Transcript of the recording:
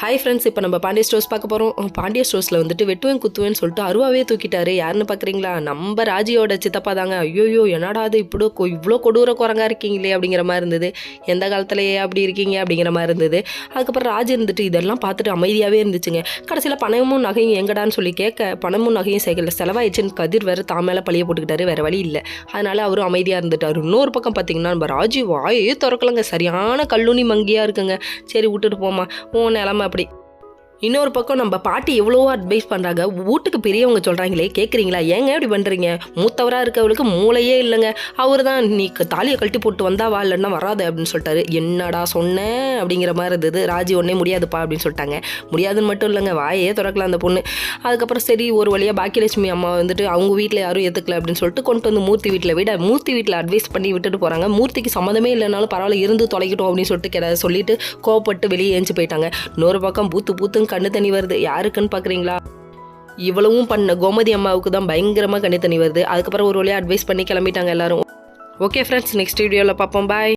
Hi friends, இப்போ நம்ம Pandya stores பார்க்க போகிறோம். பாண்டிய ஸ்டோர்ஸில் வந்துட்டு வெட்டுவேன் குத்துவேன்னு சொல்லிட்டு அருவாவே தூக்கிட்டாரு. யாருன்னு பார்க்குறீங்களா? நம்ம ராஜியோட சித்தப்பா தாங்க. ஐயோயோ, என்னடா அது இவ்வளோ கொடூர குரங்கா இருக்கீங்களே அப்படிங்கிற மாதிரி இருந்தது. எந்த காலத்துலையே அப்படி இருக்கீங்க அப்படிங்கிற மாதிரி இருந்தது. அதுக்கப்புறம் ராஜி இருந்துட்டு இதெல்லாம் பார்த்துட்டு அமைதியாகவே இருந்துச்சுங்க. கடைசியில் பணமும் நகையும் எங்கடான்னு சொல்லி கேட்க, பணமும் நகையும் செலவாயிடுச்சுன்னு கதிர் வேறு தான் மேலே பழிய போட்டுக்கிட்டாரு. வேறு வழி இல்லை. அதனால் அவரும் அமைதியாக இருந்துட்டார். இன்னொரு பக்கம் பார்த்தீங்கன்னா நம்ம ராஜி வாயே திறக்கலங்க. சரியான கல்லூனி மங்கியாக இருக்குங்க. சரி விட்டுட்டு போமா, உன் நிலமை அப்படி. இன்னொரு பக்கம் நம்ம பாட்டி எவ்வளவோ அட்வைஸ் பண்ணுறாங்க. வீட்டுக்கு பெரியவங்க சொல்கிறாங்களே கேட்குறீங்களா? ஏங்க இப்படி பண்ணுறீங்க? மூத்தவராக இருக்கவளுக்கு மூளையே இல்லைங்க. அவர் தான் நீ தாலியை கழட்டி போட்டு வந்தாவா இல்லைன்னா வராது அப்படின்னு சொல்லிட்டாரு. என்னடா சொன்னேன் அப்படிங்கிற மாதிரி இருந்தது. ராஜி ஒன்றே முடியாதுப்பா அப்படின்னு சொல்லிட்டாங்க. முடியாதுன்னு மட்டும் இல்லைங்க, வாயே திறக்கலாம் அந்த பொண்ணு. அதுக்கப்புறம் சரி ஒரு வழியாக பாக்கியலட்சுமி அம்மா வந்துட்டு அவங்க வீட்டில் யாரும் ஏற்றுக்கல அப்படின்னு சொல்லிட்டு கொண்டு வந்து மூர்த்தி வீட்டில் மூர்த்தி வீட்டில் அட்வைஸ் பண்ணி விட்டுட்டு போகிறாங்க. மூர்த்திக்கு சம்மந்தமே இல்லைனாலும் பரவாயில்ல இருந்து தொலைக்கட்டும் அப்படின்னு சொல்லிட்டு சொல்லிட்டு கோவப்பட்டு வெளியே ஏஞ்சி போயிட்டாங்க. இன்னொரு பக்கம் பூத்து கண்ணு தண்ணி வருது. யாருக்குன்னு பார்க்குறீங்களா? இவ்வளவும் பண்ண கோமதி அம்மாவுக்கு தான் பயங்கரமாக கண்ணு தண்ணி வருது. அதுக்கப்புறம் ஒரு வழியாக அட்வைஸ் பண்ணி கிளம்பிட்டாங்க எல்லாரும். ஓகே ஃப்ரெண்ட்ஸ், நெக்ஸ்ட் வீடியோவில் பார்ப்போம். பாய்.